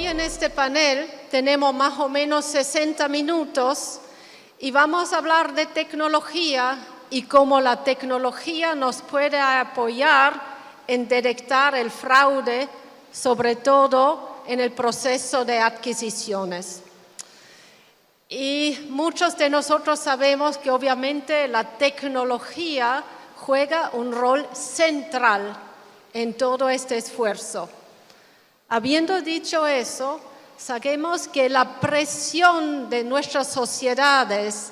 hoy en este panel tenemos más o menos 60 minutos y vamos a hablar de tecnología y cómo la tecnología nos puede apoyar en detectar el fraude, sobre todo en el proceso de adquisiciones. Y muchos de nosotros sabemos que obviamente la tecnología juega un rol central en todo este esfuerzo. Habiendo dicho eso, sabemos que la presión de nuestras sociedades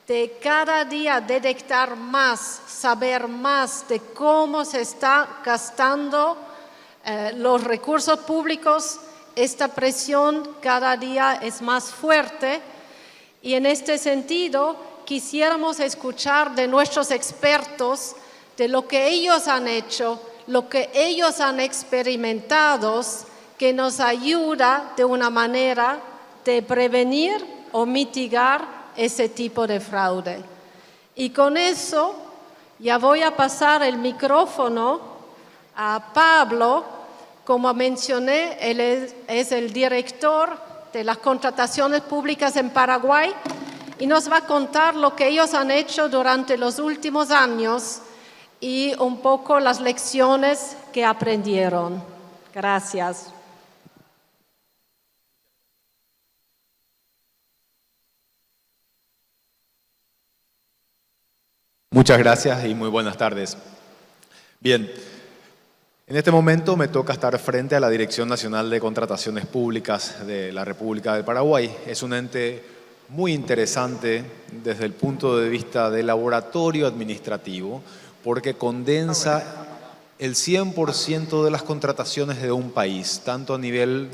de cada día detectar más, saber más de cómo se está gastando los recursos públicos, esta presión cada día es más fuerte y en este sentido quisiéramos escuchar de nuestros expertos de lo que ellos han hecho, lo que ellos han experimentado, que nos ayuda de una manera de prevenir o mitigar ese tipo de fraude. Y con eso ya voy a pasar el micrófono a Pablo. Como mencioné, él es el director de las contrataciones públicas en Paraguay y nos va a contar lo que ellos han hecho durante los últimos años y un poco las lecciones que aprendieron. Gracias. Muchas gracias y muy buenas tardes. Bien, en este momento me toca estar frente a la Dirección Nacional de Contrataciones Públicas de la República del Paraguay. Es un ente muy interesante desde el punto de vista del laboratorio administrativo, porque condensa el 100% de las contrataciones de un país, tanto a nivel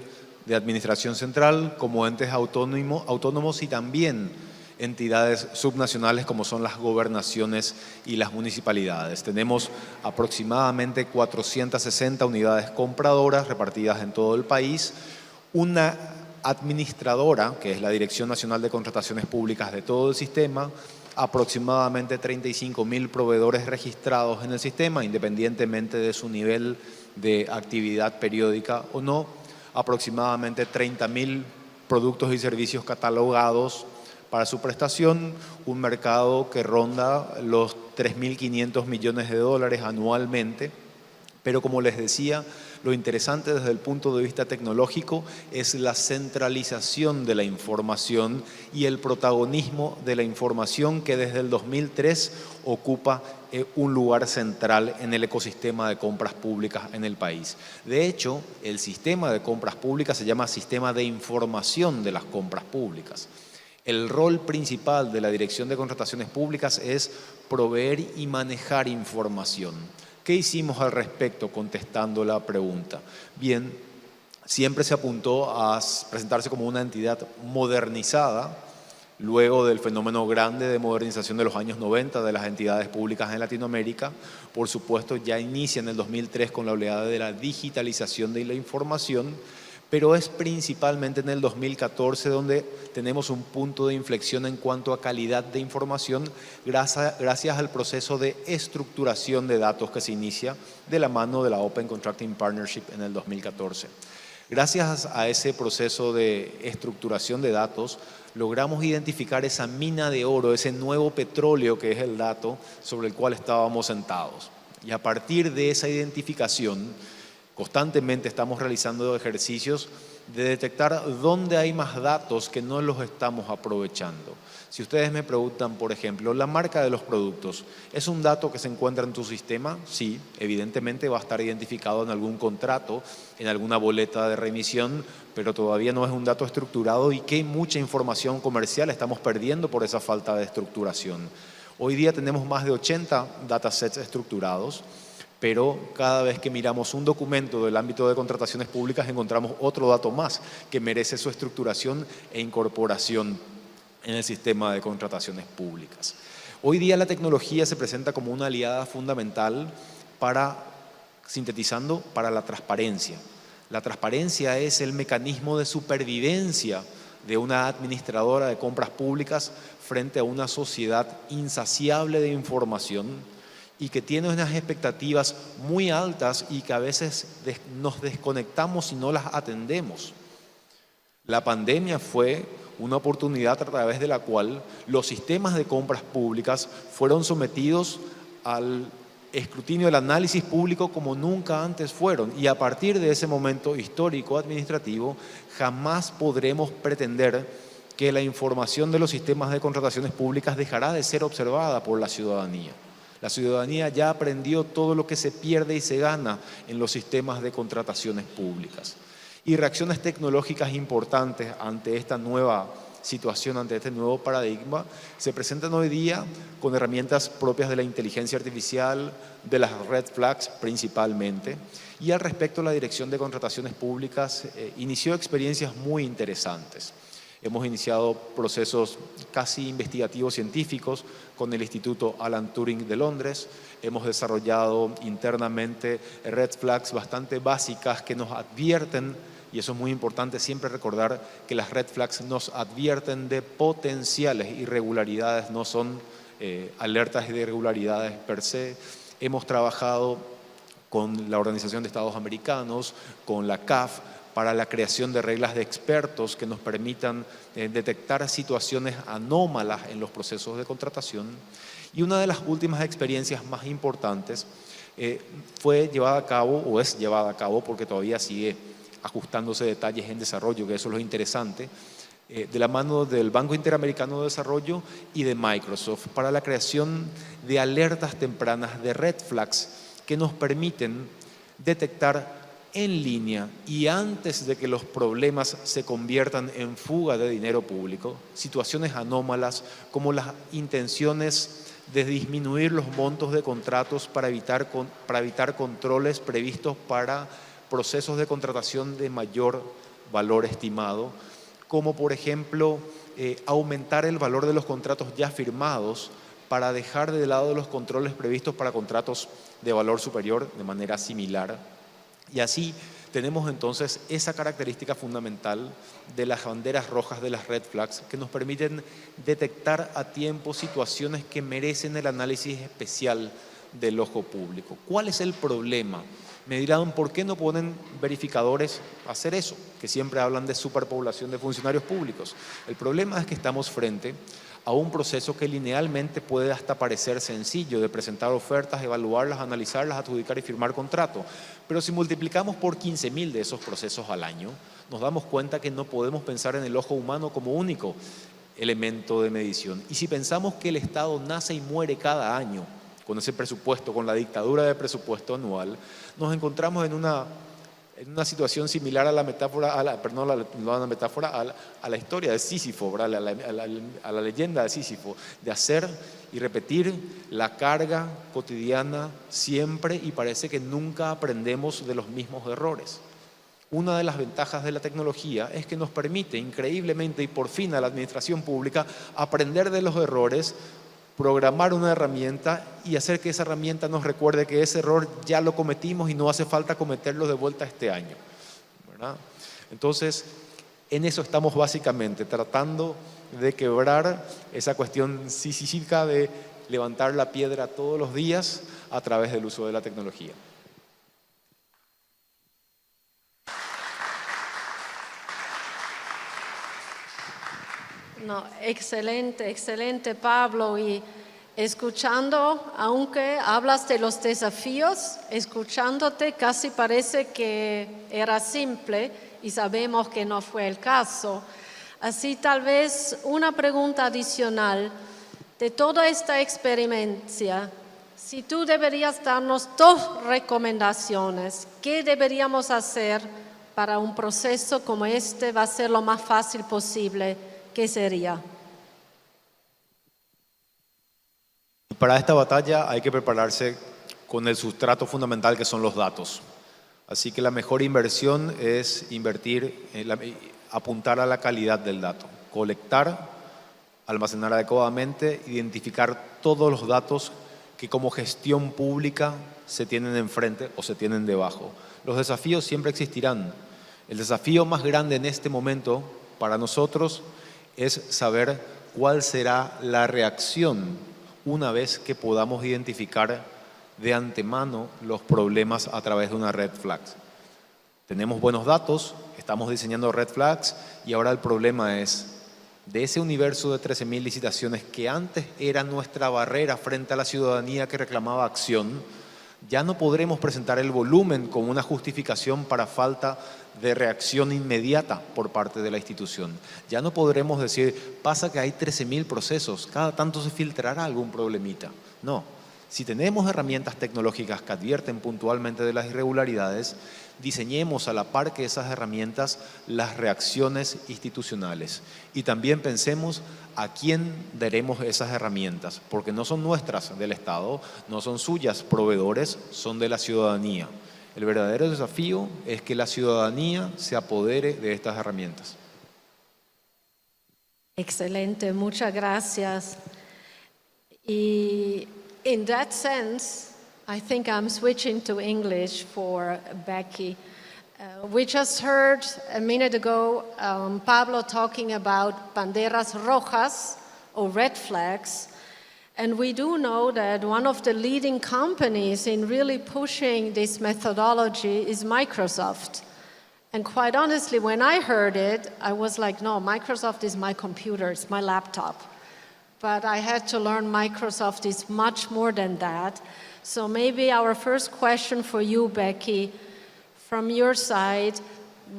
de administración central como entes autónomos y también entidades subnacionales como son las gobernaciones y las municipalidades. Tenemos aproximadamente 460 unidades compradoras repartidas en todo el país, una administradora, que es la Dirección Nacional de Contrataciones Públicas de todo el sistema, aproximadamente 35.000 proveedores registrados en el sistema, independientemente de su nivel de actividad periódica o no, aproximadamente 30.000 productos y servicios catalogados para su prestación, un mercado que ronda los 3.500 millones de dólares anualmente. Pero como les decía, lo interesante desde el punto de vista tecnológico es la centralización de la información y el protagonismo de la información que desde el 2003 ocupa un lugar central en el ecosistema de compras públicas en el país. De hecho, el sistema de compras públicas se llama Sistema de Información de las Compras Públicas. El rol principal de la Dirección de Contrataciones Públicas es proveer y manejar información. ¿Qué hicimos al respecto contestando la pregunta? Bien, siempre se apuntó a presentarse como una entidad modernizada, luego del fenómeno grande de modernización de los años 90 de las entidades públicas en Latinoamérica. Por supuesto, ya inicia en el 2003 con la oleada de la digitalización de la información, pero es principalmente en el 2014 donde tenemos un punto de inflexión en cuanto a calidad de información gracias al proceso de estructuración de datos que se inicia de la mano de la Open Contracting Partnership en el 2014. Gracias a ese proceso de estructuración de datos, logramos identificar esa mina de oro, ese nuevo petróleo que es el dato sobre el cual estábamos sentados. Y a partir de esa identificación, constantemente estamos realizando ejercicios de detectar dónde hay más datos que no los estamos aprovechando. Si ustedes me preguntan, por ejemplo, la marca de los productos, ¿es un dato que se encuentra en tu sistema? Sí, evidentemente va a estar identificado en algún contrato, en alguna boleta de remisión, pero todavía no es un dato estructurado y que mucha información comercial estamos perdiendo por esa falta de estructuración. Hoy día tenemos más de 80 datasets estructurados, pero cada vez que miramos un documento del ámbito de contrataciones públicas encontramos otro dato más que merece su estructuración e incorporación en el sistema de contrataciones públicas. Hoy día la tecnología se presenta como una aliada fundamental sintetizando, para la transparencia. La transparencia es el mecanismo de supervivencia de una administradora de compras públicas frente a una sociedad insaciable de información y que tiene unas expectativas muy altas y que a veces nos desconectamos y no las atendemos. La pandemia fue una oportunidad a través de la cual los sistemas de compras públicas fueron sometidos al escrutinio del análisis público como nunca antes fueron. Y a partir de ese momento histórico administrativo, jamás podremos pretender que la información de los sistemas de contrataciones públicas dejará de ser observada por la ciudadanía. La ciudadanía ya aprendió todo lo que se pierde y se gana en los sistemas de contrataciones públicas. Y reacciones tecnológicas importantes ante esta nueva situación, ante este nuevo paradigma, se presentan hoy día con herramientas propias de la inteligencia artificial, de las red flags principalmente. Y al respecto, la Dirección de Contrataciones Públicas inició experiencias muy interesantes. Hemos iniciado procesos casi investigativos científicos con el Instituto Alan Turing de Londres. Hemos desarrollado internamente red flags bastante básicas que nos advierten, y eso es muy importante siempre recordar que las red flags nos advierten de potenciales irregularidades, no son alertas de irregularidades per se. Hemos trabajado con la Organización de Estados Americanos, con la CAF, para la creación de reglas de expertos que nos permitan detectar situaciones anómalas en los procesos de contratación. Y una de las últimas experiencias más importantes fue llevada a cabo, o es llevada a cabo, porque todavía sigue ajustándose detalles en desarrollo, que eso es lo interesante, de la mano del Banco Interamericano de Desarrollo y de Microsoft, para la creación de alertas tempranas, de red flags, que nos permiten detectar en línea y antes de que los problemas se conviertan en fuga de dinero público, situaciones anómalas como las intenciones de disminuir los montos de contratos para evitar controles previstos para procesos de contratación de mayor valor estimado, como por ejemplo aumentar el valor de los contratos ya firmados para dejar de lado los controles previstos para contratos de valor superior de manera similar. Y así tenemos entonces esa característica fundamental de las banderas rojas de las red flags que nos permiten detectar a tiempo situaciones que merecen el análisis especial del ojo público. ¿Cuál es el problema? Me dirán, ¿por qué no ponen verificadores a hacer eso? Que siempre hablan de superpoblación de funcionarios públicos. El problema es que estamos frente a un proceso que linealmente puede hasta parecer sencillo, de presentar ofertas, evaluarlas, analizarlas, adjudicar y firmar contrato. Pero si multiplicamos por 15.000 de esos procesos al año, nos damos cuenta que no podemos pensar en el ojo humano como único elemento de medición. Y si pensamos que el Estado nace y muere cada año con ese presupuesto, con la dictadura de presupuesto anual, nos encontramos en una una situación similar a la metáfora, a la historia de Sísifo, a la leyenda de Sísifo, de hacer y repetir la carga cotidiana siempre, y parece que nunca aprendemos de los mismos errores. Una de las ventajas de la tecnología es que nos permite increíblemente y por fin a la administración pública aprender de los errores, programar una herramienta y hacer que esa herramienta nos recuerde que ese error ya lo cometimos y no hace falta cometerlo de vuelta este año, ¿verdad? Entonces, en eso estamos básicamente, tratando de quebrar esa cuestión sísmica de levantar la piedra todos los días a través del uso de la tecnología. No, excelente, excelente, Pablo. Y escuchando, aunque hablas de los desafíos, escuchándote casi parece que era simple y sabemos que no fue el caso. Así tal vez una pregunta adicional de toda esta experiencia. Si tú deberías darnos 2 recomendaciones, ¿qué deberíamos hacer para un proceso como este va a ser lo más fácil posible? ¿Qué sería? Para esta batalla hay que prepararse con el sustrato fundamental que son los datos. Así que la mejor inversión es apuntar a la calidad del dato, colectar, almacenar adecuadamente, identificar todos los datos que como gestión pública se tienen enfrente o se tienen debajo. Los desafíos siempre existirán. El desafío más grande en este momento para nosotros es saber cuál será la reacción una vez que podamos identificar de antemano los problemas a través de una red flag. Tenemos buenos datos, estamos estamos diseñando red flags y ahora el problema es, de ese universo de 13.000 licitaciones que antes era nuestra barrera frente a la ciudadanía que reclamaba acción, ya no podremos presentar el volumen como una justificación para falta de reacción inmediata por parte de la institución. Ya no podremos decir, pasa que hay 13.000 procesos, cada tanto se filtrará algún problemita. No, si tenemos herramientas tecnológicas que advierten puntualmente de las irregularidades, diseñemos a la par que esas herramientas las reacciones institucionales. Y también pensemos a quién daremos esas herramientas, porque no son nuestras del Estado, no son suyas proveedores, son de la ciudadanía. El verdadero desafío es que la ciudadanía se apodere de estas herramientas. Excelente, muchas gracias. Y in that sense, I think I'm switching to English for Becky. We just heard a minute ago Pablo talking about banderas rojas or red flags. And we do know that one of the leading companies in really pushing this methodology is Microsoft. And quite honestly, when I heard it, I was like, no, Microsoft is my computer, it's my laptop. But I had to learn Microsoft is much more than that. So maybe our first question for you, Becky, from your side,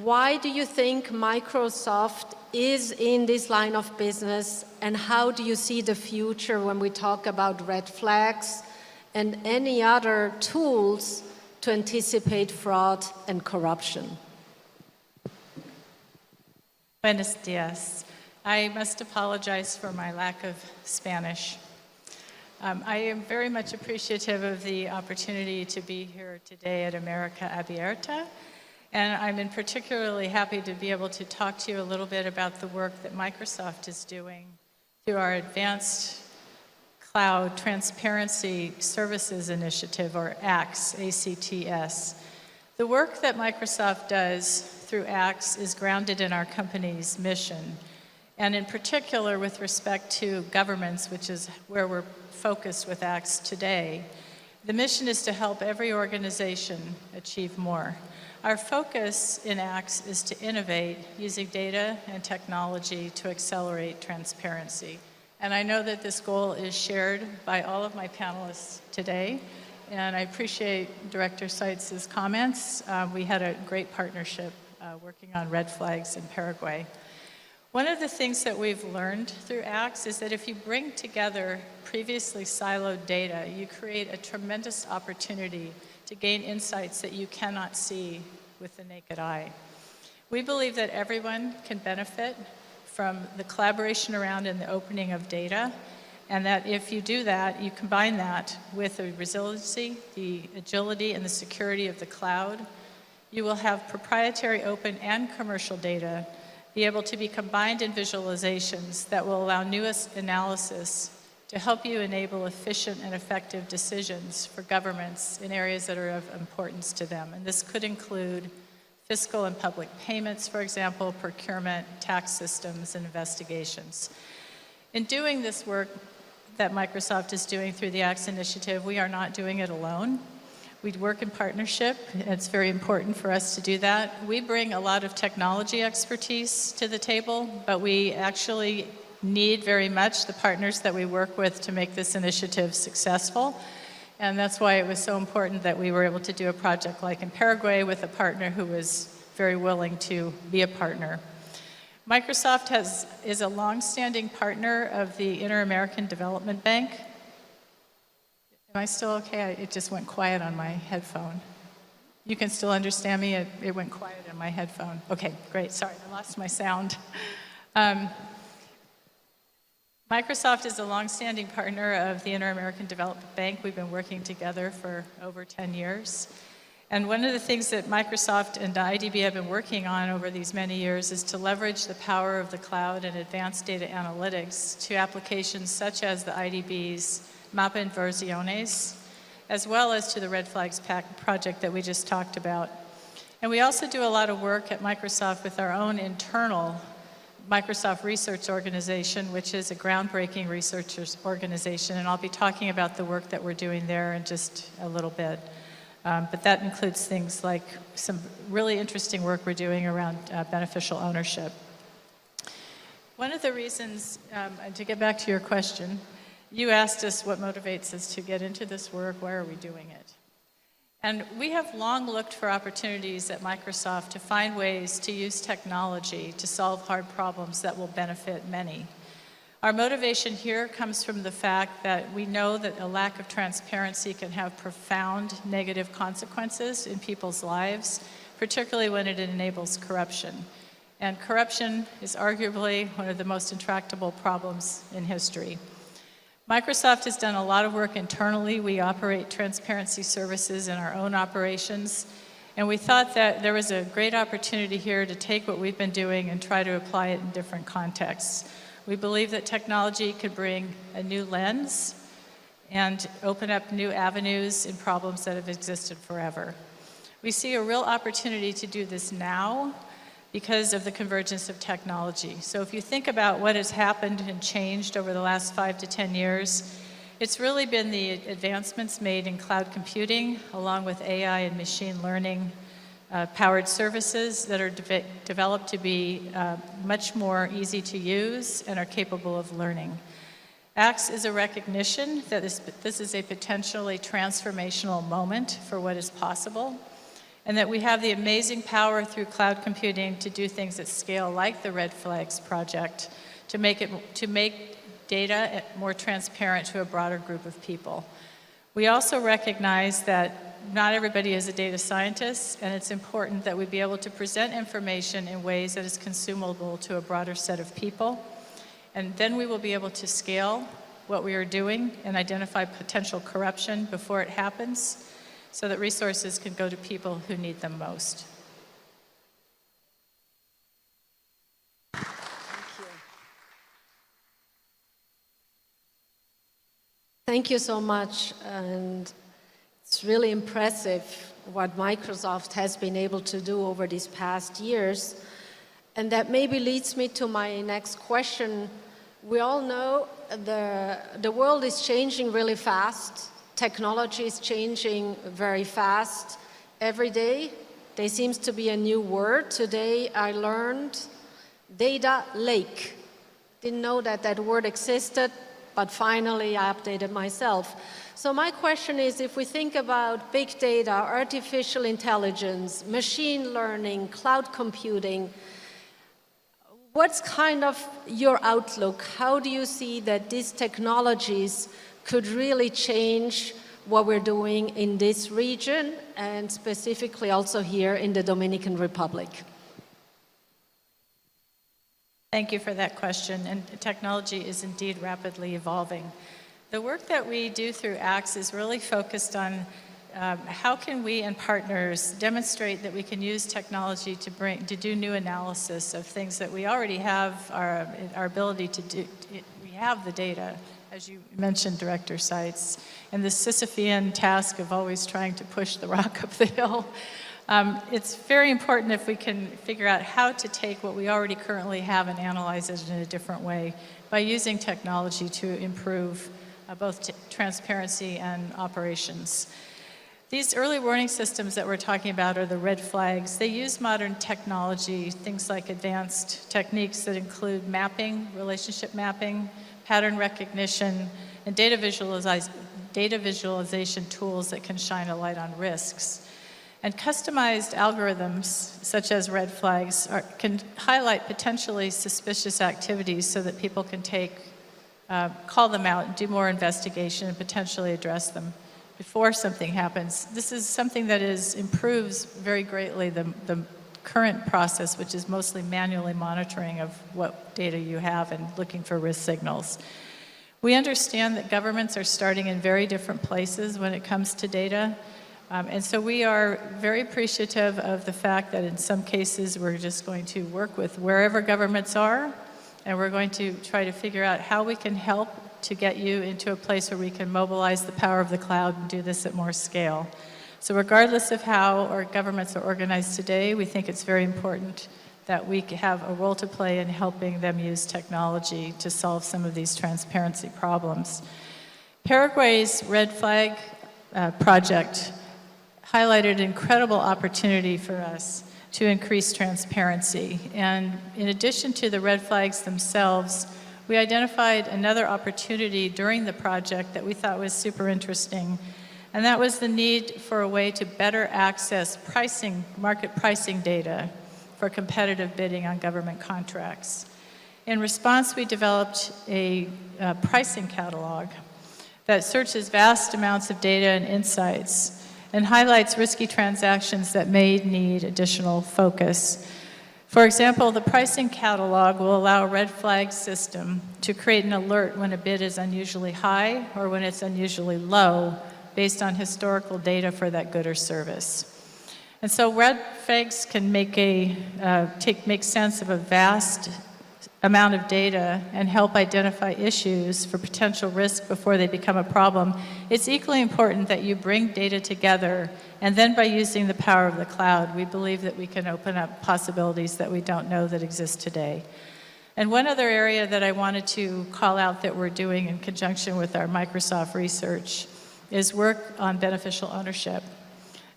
why do you think Microsoft is in this line of business, and how do you see the future when we talk about red flags and any other tools to anticipate fraud and corruption? Buenos dias. I must apologize for my lack of Spanish. I am very much appreciative of the opportunity to be here today at America Abierta, and I'm particularly happy to be able to talk to you a little bit about the work that Microsoft is doing through our Advanced Cloud Transparency Services Initiative, or ACTS, A-C-T-S. The work that Microsoft does through ACTS is grounded in our company's mission, and in particular with respect to governments, which is where we're focused with ACTS today. The mission is to help every organization achieve more. Our focus in ACTS is to innovate using data and technology to accelerate transparency. And I know that this goal is shared by all of my panelists today, and I appreciate Director Seitz' comments. We had a great partnership working on red flags in Paraguay. One of the things that we've learned through ACTS is that if you bring together previously siloed data, you create a tremendous opportunity to gain insights that you cannot see with the naked eye. We believe that everyone can benefit from the collaboration around and the opening of data, and that if you do that, you combine that with the resiliency, the agility, and the security of the cloud, you will have proprietary, open, and commercial data be able to be combined in visualizations that will allow newest analysis to help you enable efficient and effective decisions for governments in areas that are of importance to them. And this could include fiscal and public payments, for example, procurement, tax systems, and investigations. In doing this work that Microsoft is doing through the ACTS initiative, we are not doing it alone. We work in partnership, and it's very important for us to do that. We bring a lot of technology expertise to the table, but we actually need very much the partners that we work with to make this initiative successful. And that's why it was so important that we were able to do a project like in Paraguay with a partner who was very willing to be a partner. Microsoft is a long-standing partner of the Inter-American Development Bank. Am I still okay? It just went quiet on my headphone. You can still understand me? It went quiet on my headphone. Okay, great. Sorry, I lost my sound. Microsoft is a long-standing partner of the Inter-American Development Bank. We've been working together for over 10 years. And one of the things that Microsoft and IDB have been working on over these many years is to leverage the power of the cloud and advanced data analytics to applications such as the IDB's Mapa Inversiones, as well as to the Red Flags project that we just talked about. And we also do a lot of work at Microsoft with our own internal Microsoft Research Organization, which is a groundbreaking research organization, and I'll be talking about the work that we're doing there in just a little bit. But that includes things like some really interesting work we're doing around beneficial ownership. One of the reasons, to get back to your question, you asked us what motivates us to get into this work, why are we doing it? And we have long looked for opportunities at Microsoft to find ways to use technology to solve hard problems that will benefit many. Our motivation here comes from the fact that we know that a lack of transparency can have profound negative consequences in people's lives, particularly when it enables corruption. And corruption is arguably one of the most intractable problems in history. Microsoft has done a lot of work internally. We operate transparency services in our own operations, and we thought that there was a great opportunity here to take what we've been doing and try to apply it in different contexts. We believe that technology could bring a new lens and open up new avenues in problems that have existed forever. We see a real opportunity to do this now because of the convergence of technology. So if you think about what has happened and changed over the last 5 to 10 years, it's really been the advancements made in cloud computing, along with AI and machine learning powered services that are developed to be much more easy to use and are capable of learning. ACTS is a recognition that this is a potentially transformational moment for what is possible, and that we have the amazing power through cloud computing to do things at scale like the Red Flags project to make data more transparent to a broader group of people. We also recognize that not everybody is a data scientist, and it's important that we be able to present information in ways that is consumable to a broader set of people. And then we will be able to scale what we are doing and identify potential corruption before it happens so that resources can go to people who need them most. Thank you so much. And it's really impressive what Microsoft has been able to do over these past years. And that maybe leads me to my next question. We all know the world is changing really fast. Technology is changing very fast every day. There seems to be a new word. Today I learned data lake. Didn't know that that word existed, but finally I updated myself. So my question is, if we think about big data, artificial intelligence, machine learning, cloud computing, what's kind of your outlook? How do you see that these technologies could really change what we're doing in this region and specifically also here in the Dominican Republic? Thank you for that question. And technology is indeed rapidly evolving. The work that we do through ACTS is really focused on how can we and partners demonstrate that we can use technology to do new analysis of things that we already have our ability to do. We have the data, as you mentioned, Director Seitz, and the Sisyphean task of always trying to push the rock up the hill. It's very important if we can figure out how to take what we already currently have and analyze it in a different way by using technology to improve both transparency and operations. These early warning systems that we're talking about are the red flags. They use modern technology, things like advanced techniques that include mapping, relationship mapping, pattern recognition, and data visualization tools that can shine a light on risks. And customized algorithms, such as red flags, can highlight potentially suspicious activities so that people can call them out and do more investigation and potentially address them before something happens. This is something that improves very greatly the current process, which is mostly manually monitoring of what data you have and looking for risk signals. We understand that governments are starting in very different places when it comes to data. And so we are very appreciative of the fact that in some cases we're just going to work with wherever governments are, and we're going to try to figure out how we can help to get you into a place where we can mobilize the power of the cloud and do this at more scale. So regardless of how our governments are organized today, we think it's very important that we have a role to play in helping them use technology to solve some of these transparency problems. Paraguay's Red Flag project highlighted an incredible opportunity for us to increase transparency. And in addition to the red flags themselves, we identified another opportunity during the project that we thought was super interesting, and that was the need for a way to better access market pricing data for competitive bidding on government contracts. In response, we developed a pricing catalog that searches vast amounts of data and insights and highlights risky transactions that may need additional focus. For example, the pricing catalog will allow a red flag system to create an alert when a bid is unusually high or when it's unusually low based on historical data for that good or service. And so red flags can make sense of a vast amount of data and help identify issues for potential risk before they become a problem. It's equally important that you bring data together, and then by using the power of the cloud, we believe that we can open up possibilities that we don't know that exist today. And one other area that I wanted to call out that we're doing in conjunction with our Microsoft research is work on beneficial ownership.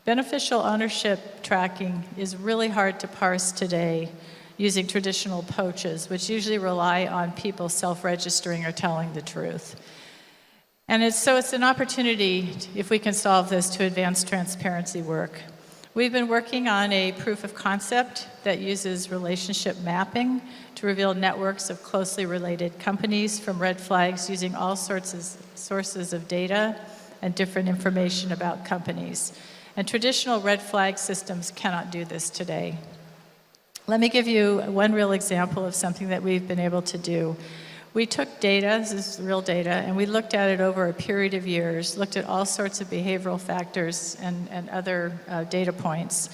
Beneficial ownership tracking is really hard to parse today using traditional poaches, which usually rely on people self-registering or telling the truth. And it's an opportunity, if we can solve this, to advance transparency work. We've been working on a proof of concept that uses relationship mapping to reveal networks of closely related companies from red flags using all sources of data and different information about companies. And traditional red flag systems cannot do this today. Let me give you one real example of something that we've been able to do. We took data, this is real data, and we looked at it over a period of years, looked at all sorts of behavioral factors and other data points.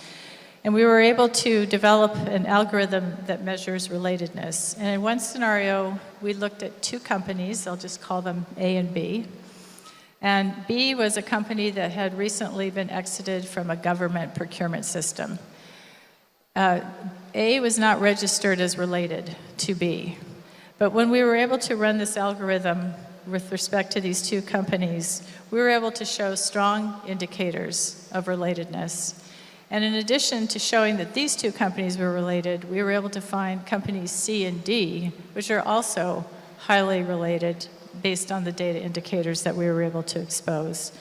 And we were able to develop an algorithm that measures relatedness. And in one scenario, we looked at two companies, I'll just call them A and B. And B was a company that had recently been exited from a government procurement system. A was not registered as related to B. But when we were able to run this algorithm with respect to these two companies, we were able to show strong indicators of relatedness. And in addition to showing that these two companies were related, we were able to find companies C and D, which are also highly related based on the data indicators that we were able to expose.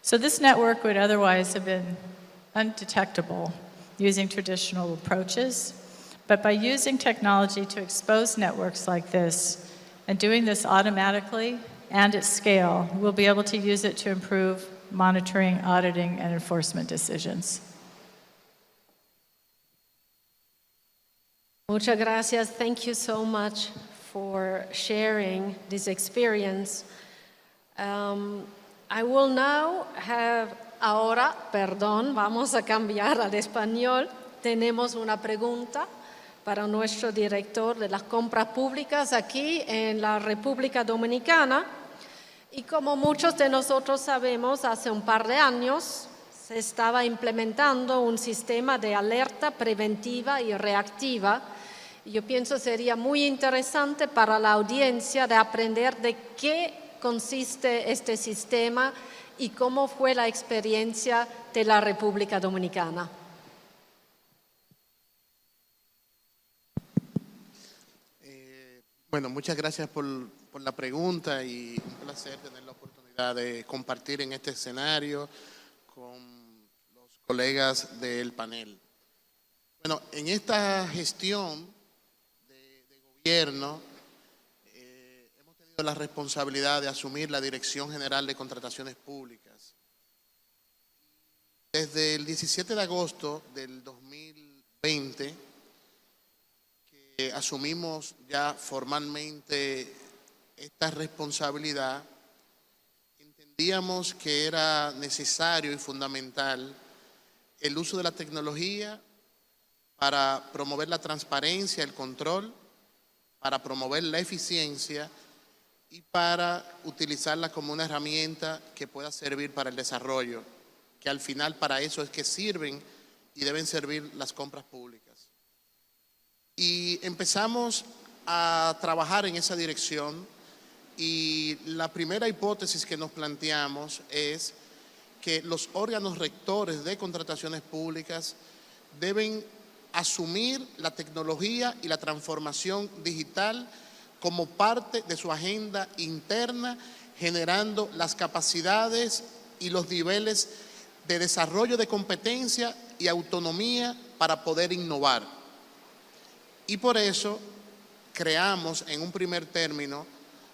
So this network would otherwise have been undetectable using traditional approaches, but by using technology to expose networks like this and doing this automatically and at scale, we'll be able to use it to improve monitoring, auditing, and enforcement decisions. Muchas gracias. Thank you so much for sharing this experience. I will now have Ahora, perdón, vamos a cambiar al español. Tenemos una pregunta para nuestro director de las compras públicas aquí en la República Dominicana. Y como muchos de nosotros sabemos, hace un par de años se estaba implementando un sistema de alerta preventiva y reactiva. Y yo pienso sería muy interesante para la audiencia de aprender de qué consiste este sistema y cómo fue la experiencia de la República Dominicana. Bueno, muchas gracias por la pregunta y un placer tener la oportunidad de compartir en este escenario con los colegas del panel. Bueno, en esta gestión de gobierno hemos tenido la responsabilidad de asumir la Dirección General de Contrataciones Públicas. Desde el 17 de agosto del 2020, que asumimos ya formalmente esta responsabilidad, entendíamos que era necesario y fundamental el uso de la tecnología para promover la transparencia, el control, para promover la eficiencia y para utilizarla como una herramienta que pueda servir para el desarrollo, que al final para eso es que sirven y deben servir las compras públicas. Y empezamos a trabajar en esa dirección y la primera hipótesis que nos planteamos es que los órganos rectores de contrataciones públicas deben asumir la tecnología y la transformación digital como parte de su agenda interna, generando las capacidades y los niveles de desarrollo de competencia y autonomía para poder innovar. Y por eso creamos en un primer término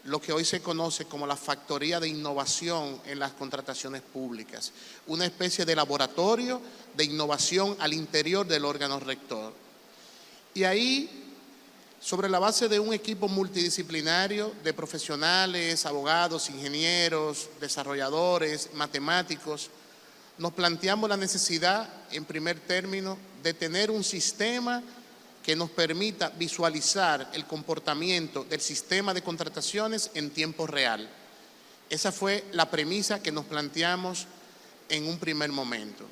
lo que hoy se conoce como la Factoría de Innovación en las Contrataciones Públicas, una especie de laboratorio de innovación al interior del órgano rector. Y ahí, sobre la base de un equipo multidisciplinario de profesionales, abogados, ingenieros, desarrolladores, matemáticos, nos planteamos la necesidad, en primer término, de tener un sistema que nos permita visualizar el comportamiento del sistema de contrataciones en tiempo real. Esa fue la premisa que nos planteamos en un primer momento.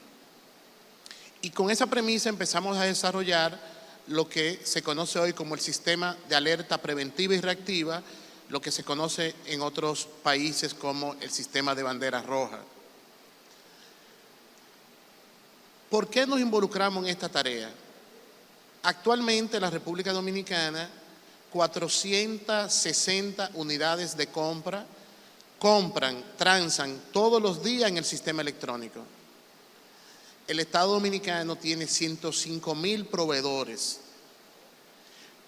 Y con esa premisa empezamos a desarrollar lo que se conoce hoy como el sistema de alerta preventiva y reactiva, lo que se conoce en otros países como el sistema de bandera roja. ¿Por qué nos involucramos en esta tarea? Actualmente en la República Dominicana, 460 unidades de compra transan todos los días en el sistema electrónico. El Estado Dominicano tiene 105.000 proveedores.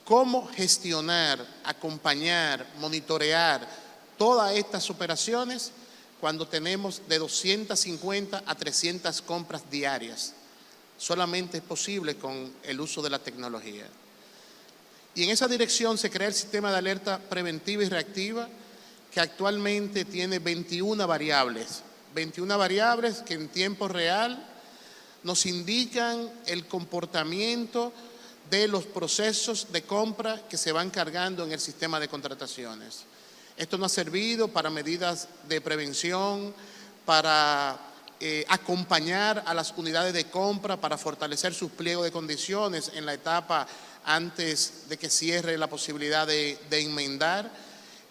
¿Cómo gestionar, acompañar, monitorear todas estas operaciones cuando tenemos de 250 a 300 compras diarias? Solamente es posible con el uso de la tecnología. Y en esa dirección se crea el sistema de alerta preventiva y reactiva, que actualmente tiene 21 variables que en tiempo real nos indican el comportamiento de los procesos de compra que se van cargando en el sistema de contrataciones. Esto nos ha servido para medidas de prevención, para acompañar a las unidades de compra, para fortalecer sus pliegos de condiciones en la etapa antes de que cierre la posibilidad de enmendar,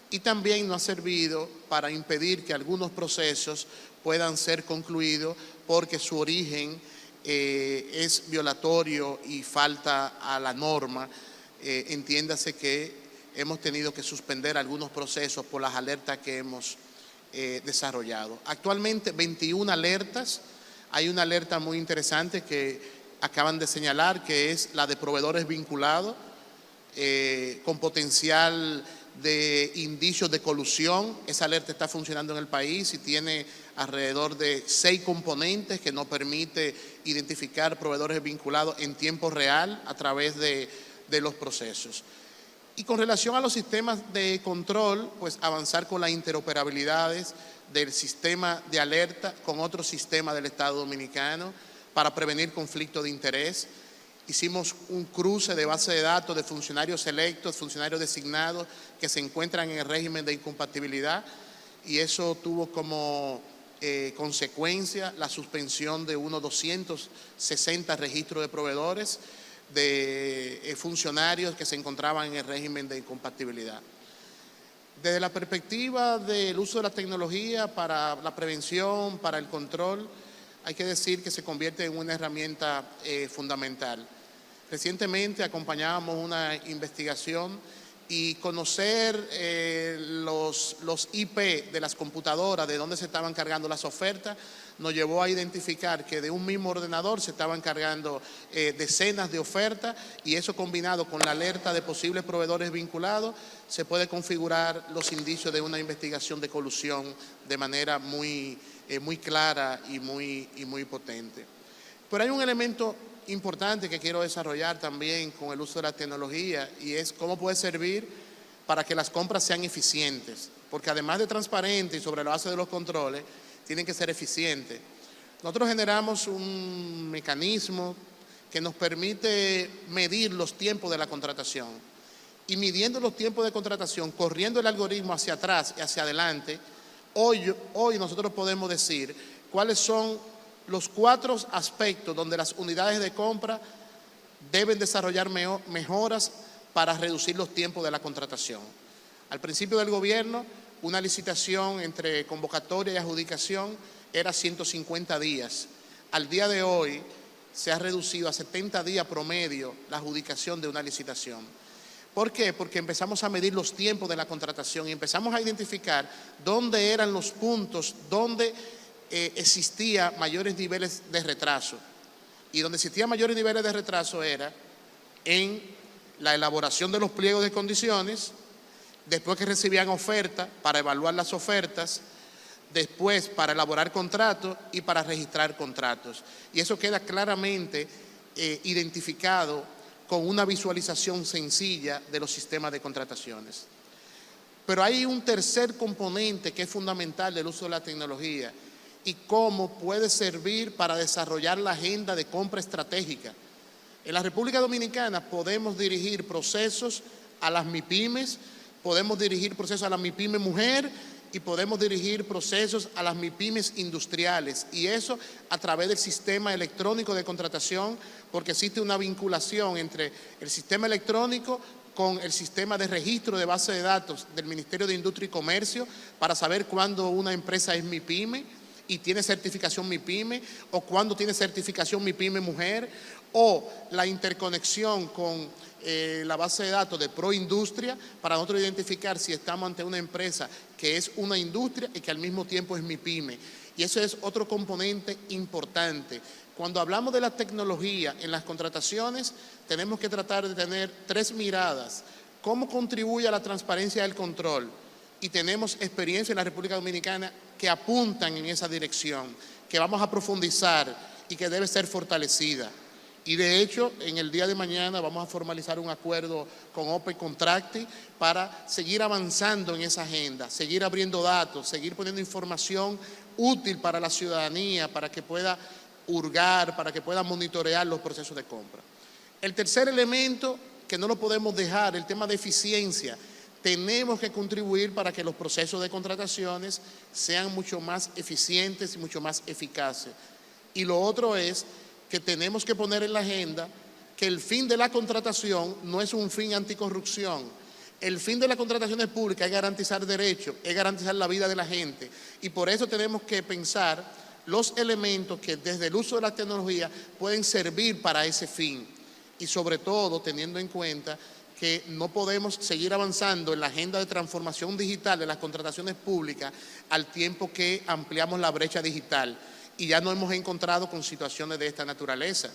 y también nos ha servido para impedir que algunos procesos puedan ser concluidos porque su origen es violatorio y falta a la norma. Entiéndase que hemos tenido que suspender algunos procesos por las alertas que hemos desarrollado. Actualmente 21 alertas. Hay una alerta muy interesante que acaban de señalar, que es la de proveedores vinculados con potencial de indicios de colusión. Esa alerta está funcionando en el país y tiene alrededor de 6 componentes que nos permite identificar proveedores vinculados en tiempo real a través de los procesos. Y con relación a los sistemas de control, pues avanzar con las interoperabilidades del sistema de alerta con otros sistemas del Estado Dominicano para prevenir conflictos de interés. Hicimos un cruce de base de datos de funcionarios electos, funcionarios designados que se encuentran en el régimen de incompatibilidad, y eso tuvo como consecuencia la suspensión de unos 260 registros de proveedores de funcionarios que se encontraban en el régimen de incompatibilidad. Desde la perspectiva del uso de la tecnología para la prevención, para el control, hay que decir que se convierte en una herramienta fundamental. Recientemente acompañábamos una investigación y conocer los IP de las computadoras, de dónde se estaban cargando las ofertas, nos llevó a identificar que de un mismo ordenador se estaban cargando decenas de ofertas, y eso combinado con la alerta de posibles proveedores vinculados, se puede configurar los indicios de una investigación de colusión de manera muy clara y muy potente. Pero hay un elemento importante que quiero desarrollar también con el uso de la tecnología, y es cómo puede servir para que las compras sean eficientes, porque además de transparentes y sobre la base de los controles, tienen que ser eficientes. Nosotros generamos un mecanismo que nos permite medir los tiempos de la contratación, y midiendo los tiempos de contratación, corriendo el algoritmo hacia atrás y hacia adelante, hoy nosotros podemos decir cuáles son los 4 aspectos donde las unidades de compra deben desarrollar mejoras para reducir los tiempos de la contratación. Al principio del gobierno, una licitación entre convocatoria y adjudicación era 150 días. Al día de hoy se ha reducido a 70 días promedio la adjudicación de una licitación. ¿Por qué? Porque empezamos a medir los tiempos de la contratación y empezamos a identificar dónde eran los puntos donde existía mayores niveles de retraso. Y donde existían mayores niveles de retraso era en la elaboración de los pliegos de condiciones, después que recibían ofertas, para evaluar las ofertas, después para elaborar contratos y para registrar contratos. Y eso queda claramente identificado con una visualización sencilla de los sistemas de contrataciones. Pero hay un tercer componente que es fundamental del uso de la tecnología y cómo puede servir para desarrollar la agenda de compra estratégica. En la República Dominicana podemos dirigir procesos a las MIPYMES, podemos dirigir procesos a las MIPYME mujer y podemos dirigir procesos a las MIPYMES industriales, y eso a través del sistema electrónico de contratación, porque existe una vinculación entre el sistema electrónico con el sistema de registro de base de datos del Ministerio de Industria y Comercio para saber cuándo una empresa es MIPYME y tiene certificación MIPYME, o cuándo tiene certificación MIPYME mujer, o la interconexión con la base de datos de Proindustria para nosotros identificar si estamos ante una empresa que es una industria y que al mismo tiempo es MIPYME. Y eso es otro componente importante. Cuando hablamos de la tecnología en las contrataciones, tenemos que tratar de tener tres miradas. ¿Cómo contribuye a la transparencia del control? Y tenemos experiencia en la República Dominicana que apuntan en esa dirección, que vamos a profundizar y que debe ser fortalecida. Y de hecho, en el día de mañana vamos a formalizar un acuerdo con Open Contracting para seguir avanzando en esa agenda, seguir abriendo datos, seguir poniendo información útil para la ciudadanía, para que pueda hurgar, para que pueda monitorear los procesos de compra. El tercer elemento, que no lo podemos dejar, el tema de eficiencia. Tenemos que contribuir para que los procesos de contrataciones sean mucho más eficientes y mucho más eficaces. Y lo otro es que tenemos que poner en la agenda que el fin de la contratación no es un fin anticorrupción. El fin de la contratación pública es garantizar derechos, es garantizar la vida de la gente. Y por eso tenemos que pensar los elementos que desde el uso de la tecnología pueden servir para ese fin. Y sobre todo teniendo en cuenta que no podemos seguir avanzando en la agenda de transformación digital de las contrataciones públicas al tiempo que ampliamos la brecha digital. Y ya nos hemos encontrado con situaciones de esta naturaleza.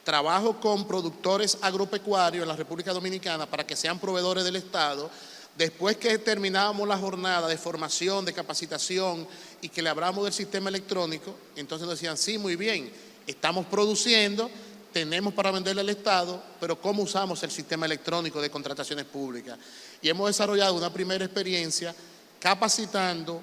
Trabajo con productores agropecuarios en la República Dominicana para que sean proveedores del Estado. Después que terminábamos la jornada de formación, de capacitación y que le hablamos del sistema electrónico, entonces nos decían, sí, muy bien, estamos produciendo, tenemos para venderle al Estado, pero ¿cómo usamos el sistema electrónico de contrataciones públicas? Y hemos desarrollado una primera experiencia capacitando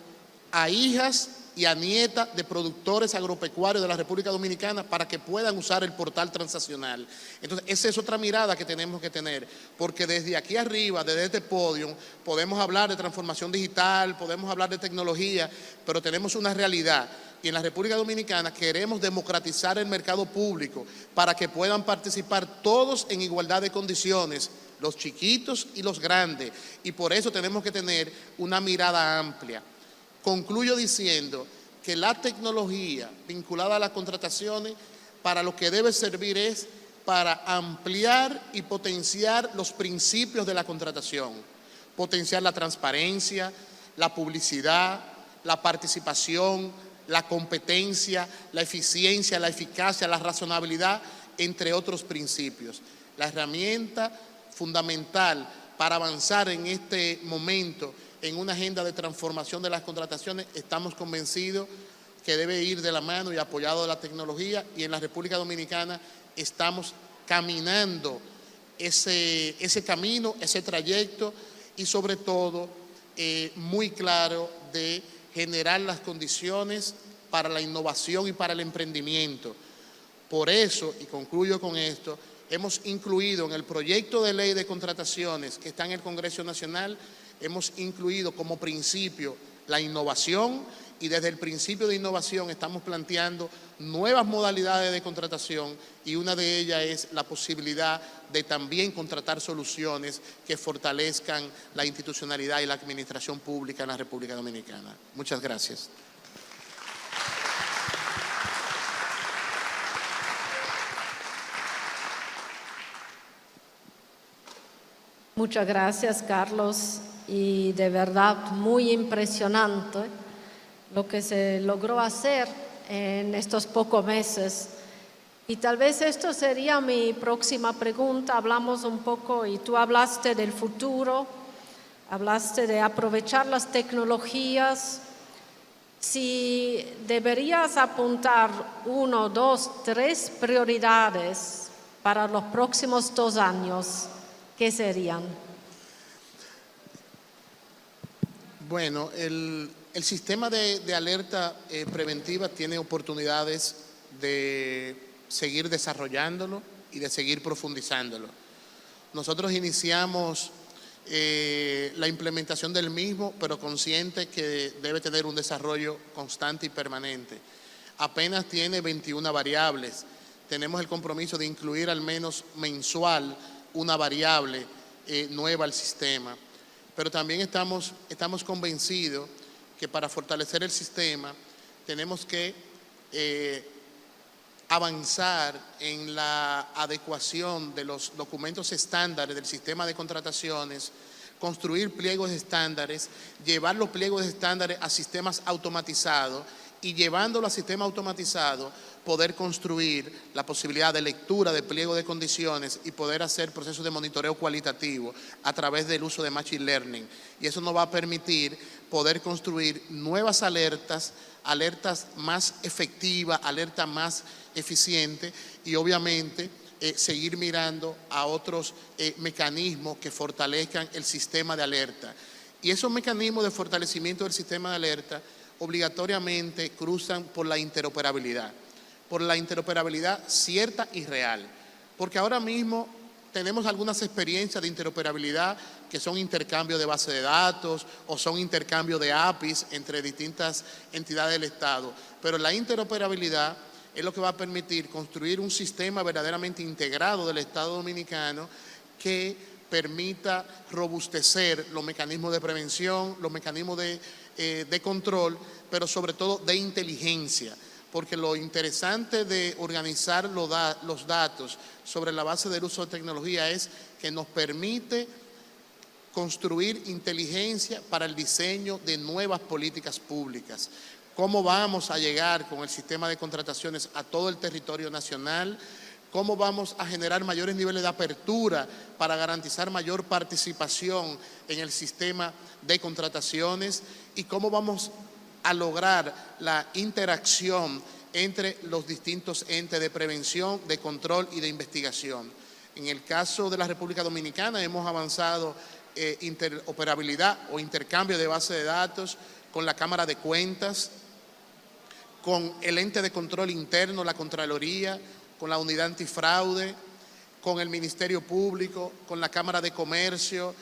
a hijas y a nietas de productores agropecuarios de la República Dominicana para que puedan usar el portal transaccional. Entonces, esa es otra mirada que tenemos que tener, porque desde aquí arriba, desde este podio, podemos hablar de transformación digital, podemos hablar de tecnología, pero tenemos una realidad. Y en la República Dominicana queremos democratizar el mercado público para que puedan participar todos en igualdad de condiciones, los chiquitos y los grandes. Y por eso tenemos que tener una mirada amplia. Concluyo diciendo que la tecnología vinculada a las contrataciones para lo que debe servir es para ampliar y potenciar los principios de la contratación, potenciar la transparencia, la publicidad, la participación, la competencia, la eficiencia, la eficacia, la razonabilidad, entre otros principios. La herramienta fundamental para avanzar en este momento en una agenda de transformación de las contrataciones, estamos convencidos que debe ir de la mano y apoyado de la tecnología, y en la República Dominicana estamos caminando ese camino, ese trayecto, y sobre todo muy claro de generar las condiciones para la innovación y para el emprendimiento. Por eso, y concluyo con esto, hemos incluido en el proyecto de ley de contrataciones que está en el Congreso Nacional, hemos incluido como principio la innovación, y desde el principio de innovación estamos planteando nuevas modalidades de contratación, y una de ellas es la posibilidad de también contratar soluciones que fortalezcan la institucionalidad y la administración pública en la República Dominicana. Muchas gracias. Muchas gracias, Carlos. Y de verdad muy impresionante lo que se logró hacer en estos pocos meses. Y tal vez esto sería mi próxima pregunta. Hablamos un poco y tú hablaste del futuro, hablaste de aprovechar las tecnologías. Si deberías apuntar 1, 2, 3 prioridades para los próximos 2 años, ¿qué serían? Bueno, el sistema de alerta preventiva tiene oportunidades de seguir desarrollándolo y de seguir profundizándolo. Nosotros iniciamos la implementación del mismo, pero consciente que debe tener un desarrollo constante y permanente. Apenas tiene 21 variables. Tenemos el compromiso de incluir al menos mensual una variable nueva al sistema. Pero también estamos convencidos que para fortalecer el sistema tenemos que avanzar en la adecuación de los documentos estándares del sistema de contrataciones, construir pliegos estándares, llevar los pliegos estándares a sistemas automatizados y llevándolo a sistema automatizado poder construir la posibilidad de lectura de pliego de condiciones y poder hacer procesos de monitoreo cualitativo a través del uso de Machine Learning. Y eso nos va a permitir poder construir nuevas alertas, alertas más efectivas, alertas más eficientes y obviamente seguir mirando a otros mecanismos que fortalezcan el sistema de alerta. Y esos mecanismos de fortalecimiento del sistema de alerta obligatoriamente cruzan por la interoperabilidad cierta y real. Porque ahora mismo tenemos algunas experiencias de interoperabilidad que son intercambio de base de datos o son intercambio de APIs entre distintas entidades del Estado. Pero la interoperabilidad es lo que va a permitir construir un sistema verdaderamente integrado del Estado Dominicano que permita robustecer los mecanismos de prevención, los mecanismos de control, pero sobre todo de inteligencia. Porque lo interesante de organizar los datos sobre la base del uso de tecnología es que nos permite construir inteligencia para el diseño de nuevas políticas públicas. ¿Cómo vamos a llegar con el sistema de contrataciones a todo el territorio nacional? ¿Cómo vamos a generar mayores niveles de apertura para garantizar mayor participación en el sistema de contrataciones? ¿Y cómo vamos a lograr la interacción entre los distintos entes de prevención, de control y de investigación? En el caso de la República Dominicana hemos avanzado interoperabilidad o intercambio de base de datos con la Cámara de Cuentas, con el ente de control interno, la Contraloría, con la Unidad Antifraude, con el Ministerio Público, con la Cámara de Comercio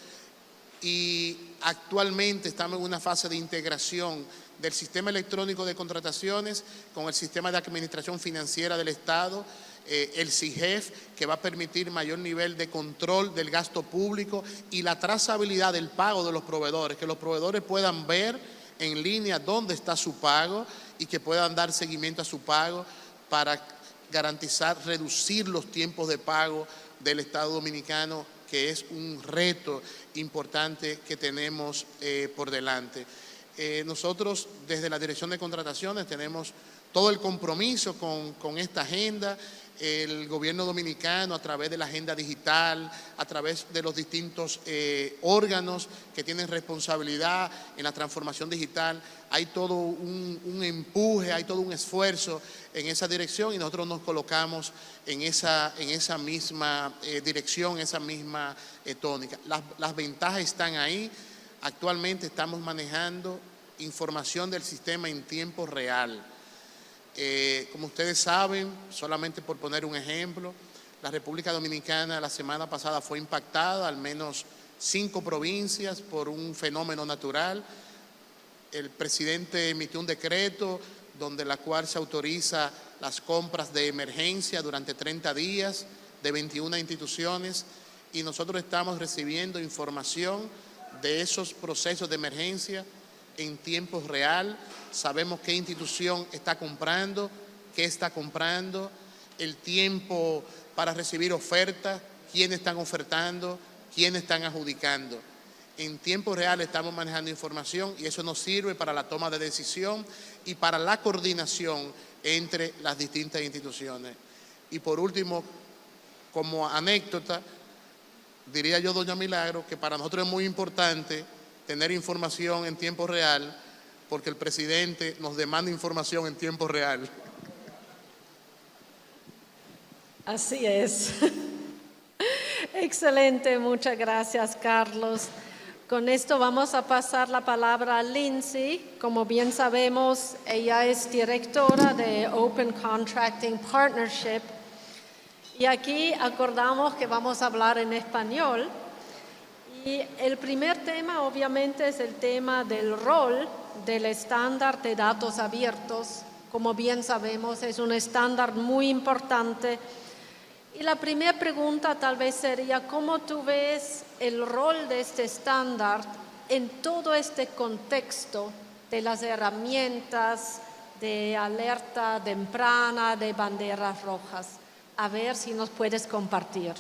y actualmente estamos en una fase de integración del sistema electrónico de contrataciones con el sistema de administración financiera del Estado, el SIGEF, que va a permitir mayor nivel de control del gasto público y la trazabilidad del pago de los proveedores, que los proveedores puedan ver en línea dónde está su pago y que puedan dar seguimiento a su pago para garantizar, reducir los tiempos de pago del Estado Dominicano, que es un reto importante que tenemos por delante. Nosotros desde la Dirección de Contrataciones tenemos todo el compromiso con esta agenda. El gobierno dominicano a través de la agenda digital, a través de los distintos órganos que tienen responsabilidad en la transformación digital, hay todo un empuje, hay todo un esfuerzo en esa dirección y nosotros nos colocamos en esa misma dirección, esa misma tónica. Las ventajas están ahí. Actualmente estamos manejando información del sistema en tiempo real. Como ustedes saben, solamente por poner un ejemplo, la República Dominicana la semana pasada fue impactada, al menos 5 provincias, por un fenómeno natural. El presidente emitió un decreto donde la cual se autoriza las compras de emergencia durante 30 días de 21 instituciones y nosotros estamos recibiendo información de esos procesos de emergencia en tiempo real. Sabemos qué institución está comprando, qué está comprando, el tiempo para recibir ofertas, quiénes están ofertando, quiénes están adjudicando. En tiempo real estamos manejando información y eso nos sirve para la toma de decisión y para la coordinación entre las distintas instituciones. Y por último, como anécdota, diría yo, doña Milagro, que para nosotros es muy importante tener información en tiempo real porque el presidente nos demanda información en tiempo real. Así es. Excelente, muchas gracias, Carlos. Con esto vamos a pasar la palabra a Lindsay. Como bien sabemos, ella es directora de Open Contracting Partnership. Y aquí acordamos que vamos a hablar en español. Y el primer tema, obviamente, es el tema del rol del estándar de datos abiertos. Como bien sabemos, es un estándar muy importante. Y la primera pregunta tal vez sería, ¿cómo tú ves el rol de este estándar en todo este contexto de las herramientas de alerta temprana, de banderas rojas? A ver si nos puedes compartir.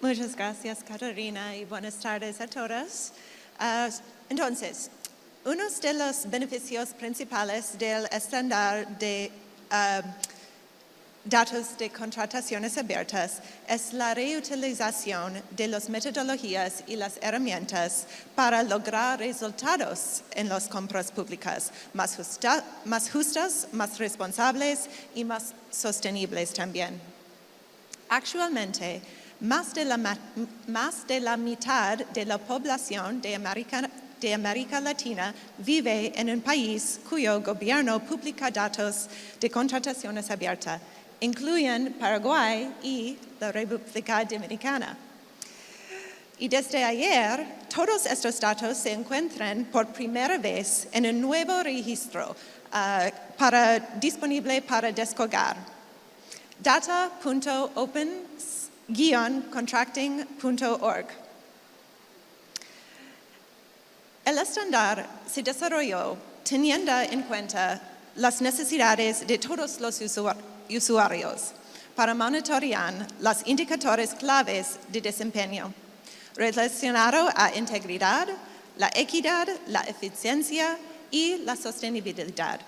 Muchas gracias, Catarina, y buenas tardes a todos. Entonces, uno de los beneficios principales del estándar de datos de contrataciones abiertas es la reutilización de las metodologías y las herramientas para lograr resultados en las compras públicas más justas, más responsables y más sostenibles también. Actualmente, más de la mitad de la población de América Latina vive en un país cuyo gobierno publica datos de contrataciones abiertas, incluyen Paraguay y la República Dominicana. Y desde ayer, todos estos datos se encuentran por primera vez en un nuevo registro disponible para descargar. data.open-contracting.org. El estándar se desarrolló teniendo en cuenta las necesidades de todos los usuarios para monitorear los indicadores claves de desempeño relacionado a integridad, la equidad, la eficiencia y la sostenibilidad.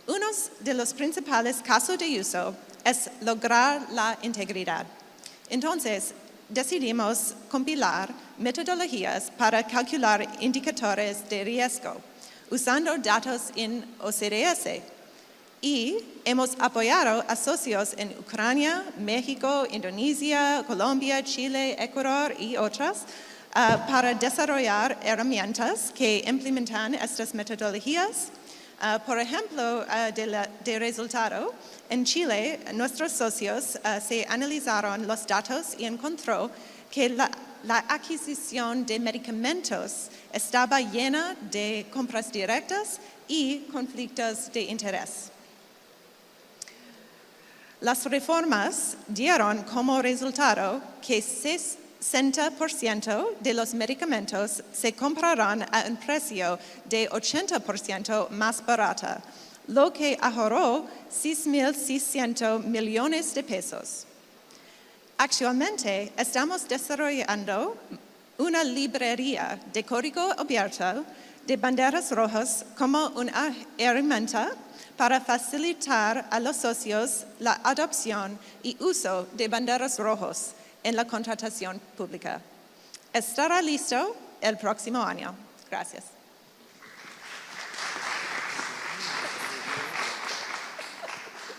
Uno de los principales casos de uso es lograr la integridad. Entonces, decidimos compilar metodologías para calcular indicadores de riesgo usando datos en OCDS. Y hemos apoyado a socios en Ucrania, México, Indonesia, Colombia, Chile, Ecuador y otras para desarrollar herramientas que implementan estas metodologías. Por ejemplo, de resultado, en Chile, nuestros socios se analizaron los datos y encontró que la adquisición de medicamentos estaba llena de compras directas y conflictos de interés. Las reformas dieron como resultado que 60% de los medicamentos se comprarán a un precio de 80% más barato, lo que ahorró 6.600 millones de pesos. Actualmente estamos desarrollando una librería de código abierto de banderas rojas como una herramienta para facilitar a los socios la adopción y uso de banderas rojas en la contratación pública. Estará listo el próximo año. Gracias.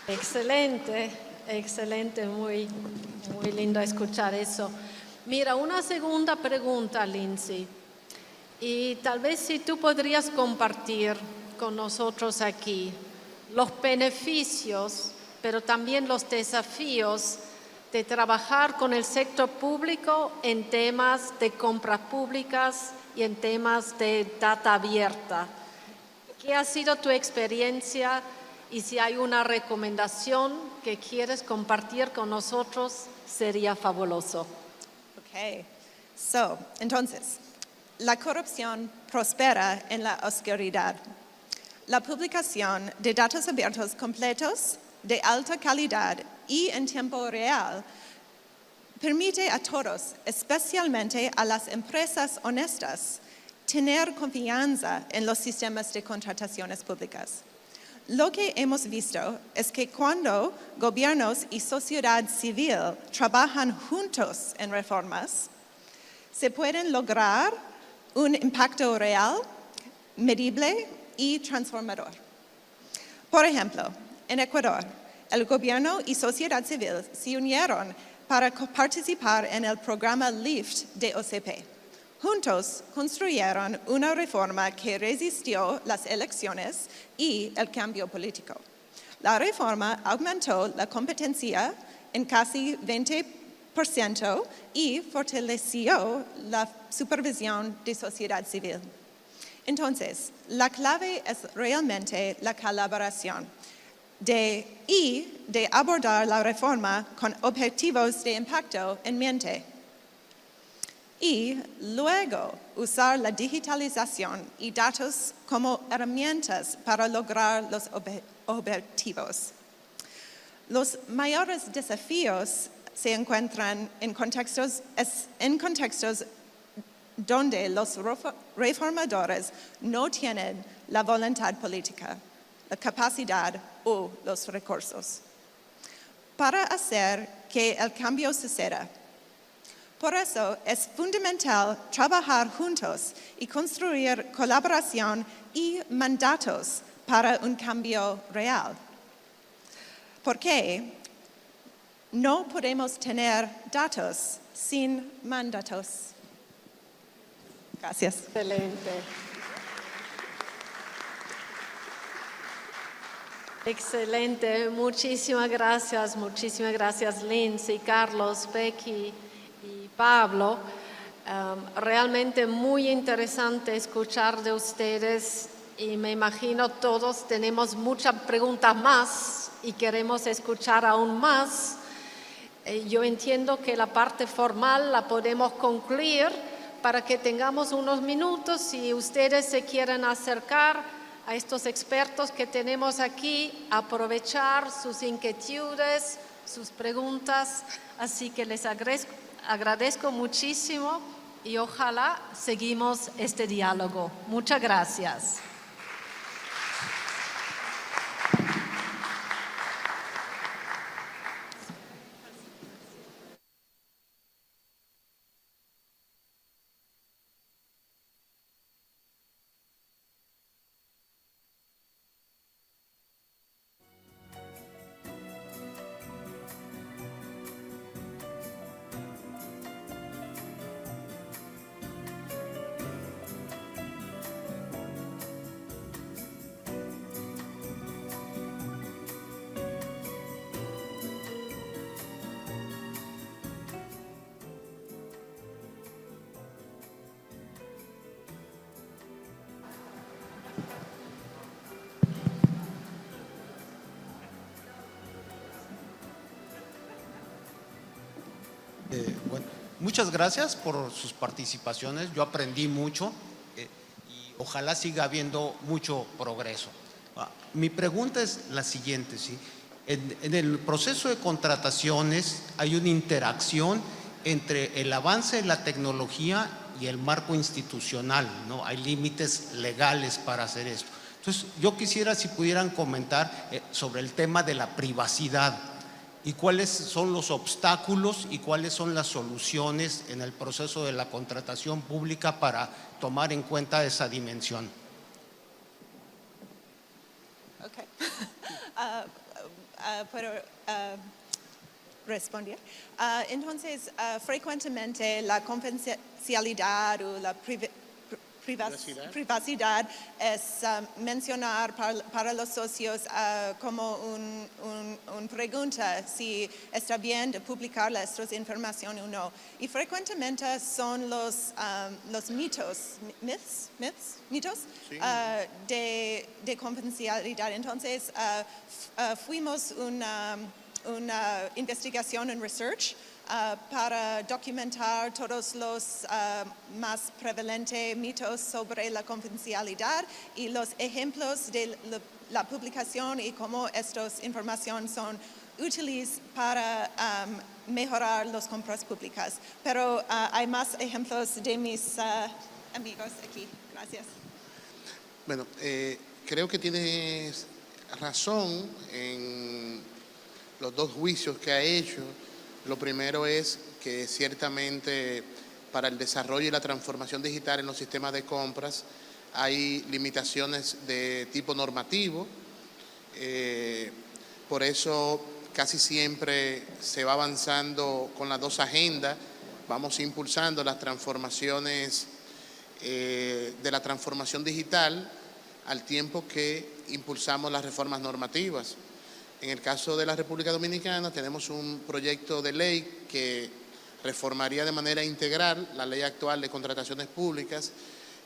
Excelente, excelente, muy lindo escuchar eso. Mira, una segunda pregunta, Lindsay, y tal vez si tú podrías compartir con nosotros aquí los beneficios, pero también los desafíos de trabajar con el sector público en temas de compras públicas y en temas de data abierta. ¿Qué ha sido tu experiencia? Y si hay una recomendación que quieres compartir con nosotros, sería fabuloso. Okay. Entonces, la corrupción prospera en la oscuridad. La publicación de datos abiertos completos, de alta calidad y en tiempo real permite a todos, especialmente a las empresas honestas, tener confianza en los sistemas de contrataciones públicas. Lo que hemos visto es que cuando gobiernos y sociedad civil trabajan juntos en reformas, se pueden lograr un impacto real, medible y transformador. Por ejemplo, en Ecuador, el gobierno y sociedad civil se unieron para participar en el programa LIFT de OCP. Juntos construyeron una reforma que resistió las elecciones y el cambio político. La reforma aumentó la competencia en casi 20% y fortaleció la supervisión de sociedad civil. Entonces, la clave es realmente la colaboración de abordar la reforma con objetivos de impacto en mente. Y luego usar la digitalización y datos como herramientas para lograr los objetivos. Los mayores desafíos se encuentran en contextos donde los reformadores no tienen la voluntad política, la capacidad o los recursos para hacer que el cambio suceda. Por eso es fundamental trabajar juntos y construir colaboración y mandatos para un cambio real. Porque no podemos tener datos sin mandatos. Gracias. Excelente. Excelente, muchísimas gracias Lindsay, Carlos, Becky y Pablo. Realmente muy interesante escuchar de ustedes y me imagino todos tenemos muchas preguntas más y queremos escuchar aún más. Yo entiendo que la parte formal la podemos concluir para que tengamos unos minutos si ustedes se quieren acercar a estos expertos que tenemos aquí, aprovechar sus inquietudes, sus preguntas. Así que les agradezco muchísimo y ojalá seguimos este diálogo. Muchas gracias. Bueno, muchas gracias por sus participaciones. Yo aprendí mucho y ojalá siga habiendo mucho progreso. Mi pregunta es la siguiente, ¿sí? En el proceso de contrataciones hay una interacción entre el avance de la tecnología y el marco institucional, ¿no? Hay límites legales para hacer esto. Entonces, yo quisiera si pudieran comentar sobre el tema de la privacidad y cuáles son los obstáculos y cuáles son las soluciones en el proceso de la contratación pública para tomar en cuenta esa dimensión. Okay. ¿Puedo responder? Entonces, frecuentemente la confidencialidad o la privacidad es mencionar para los socios como una pregunta si está bien de publicar nuestra información o no. Y frecuentemente son los mitos Sí. De confidencialidad. Entonces, fuimos una investigación en research para documentar todos los más prevalentes mitos sobre la confidencialidad y los ejemplos de la publicación y cómo estas informaciones son útiles para mejorar las compras públicas. Pero hay más ejemplos de mis amigos aquí. Gracias. Bueno, creo que tienes razón en los dos juicios que ha hecho. Lo primero es que ciertamente para el desarrollo y la transformación digital en los sistemas de compras hay limitaciones de tipo normativo. Por eso casi siempre se va avanzando con las dos agendas, vamos impulsando las transformaciones de la transformación digital al tiempo que impulsamos las reformas normativas. En el caso de la República Dominicana tenemos un proyecto de ley que reformaría de manera integral la ley actual de contrataciones públicas,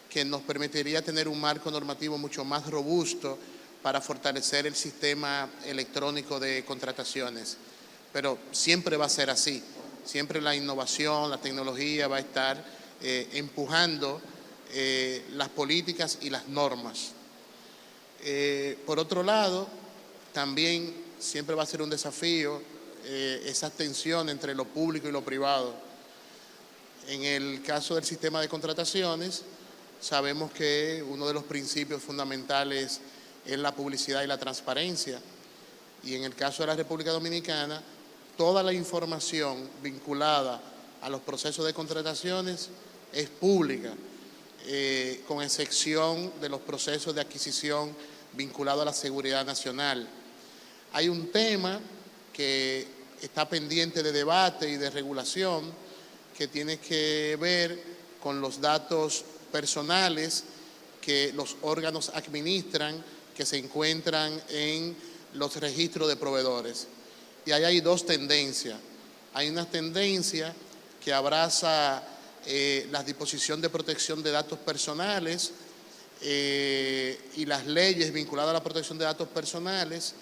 que nos permitiría tener un marco normativo mucho más robusto para fortalecer el sistema electrónico de contrataciones. Pero siempre va a ser así, siempre la innovación, la tecnología va a estar empujando las políticas y las normas. Por otro lado, también siempre va a ser un desafío esa tensión entre lo público y lo privado. En el caso del sistema de contrataciones, sabemos que uno de los principios fundamentales es la publicidad y la transparencia. Y en el caso de la República Dominicana, toda la información vinculada a los procesos de contrataciones es pública, con excepción de los procesos de adquisición vinculados a la seguridad nacional. Hay un tema que está pendiente de debate y de regulación que tiene que ver con los datos personales que los órganos administran, que se encuentran en los registros de proveedores. Y ahí hay dos tendencias. Hay una tendencia que abraza la disposición de protección de datos personales y las leyes vinculadas a la protección de datos personales,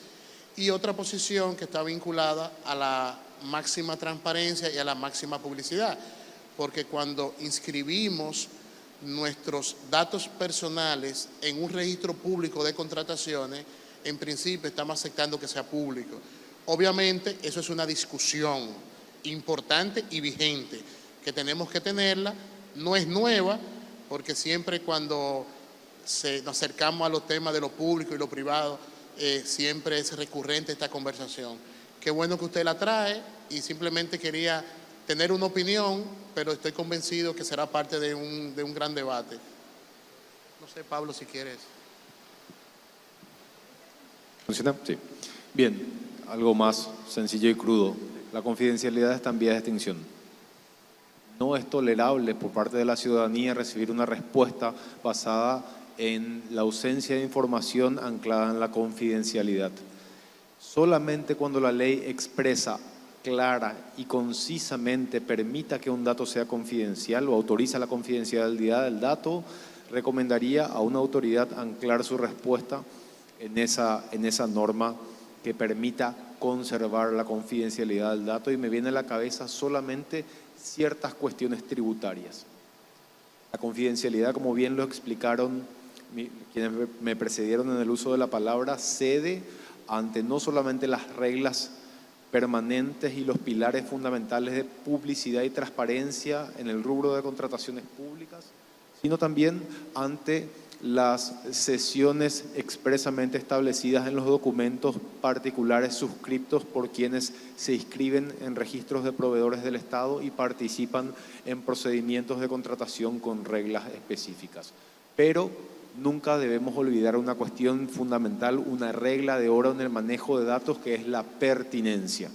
y otra posición que está vinculada a la máxima transparencia y a la máxima publicidad, porque cuando inscribimos nuestros datos personales en un registro público de contrataciones, en principio estamos aceptando que sea público. Obviamente eso es una discusión importante y vigente, que tenemos que tenerla, no es nueva, porque siempre cuando nos acercamos a los temas de lo público y lo privado, siempre es recurrente esta conversación. Qué bueno que usted la trae y simplemente quería tener una opinión, pero estoy convencido que será parte de un gran debate. No sé, Pablo, si quieres. ¿Funciona? Sí. Bien, algo más sencillo y crudo. La confidencialidad está en vía de extinción. No es tolerable por parte de la ciudadanía recibir una respuesta basada en la ausencia de información anclada en la confidencialidad. Solamente cuando la ley expresa, clara y concisamente permita que un dato sea confidencial o autoriza la confidencialidad del dato, recomendaría a una autoridad anclar su respuesta en esa norma que permita conservar la confidencialidad del dato, y me viene a la cabeza solamente ciertas cuestiones tributarias. La confidencialidad, como bien lo explicaron quienes me precedieron en el uso de la palabra, cede ante no solamente las reglas permanentes y los pilares fundamentales de publicidad y transparencia en el rubro de contrataciones públicas, sino también ante las sesiones expresamente establecidas en los documentos particulares suscriptos por quienes se inscriben en registros de proveedores del Estado y participan en procedimientos de contratación con reglas específicas. Pero nunca debemos olvidar una cuestión fundamental, una regla de oro en el manejo de datos, que es la pertinencia.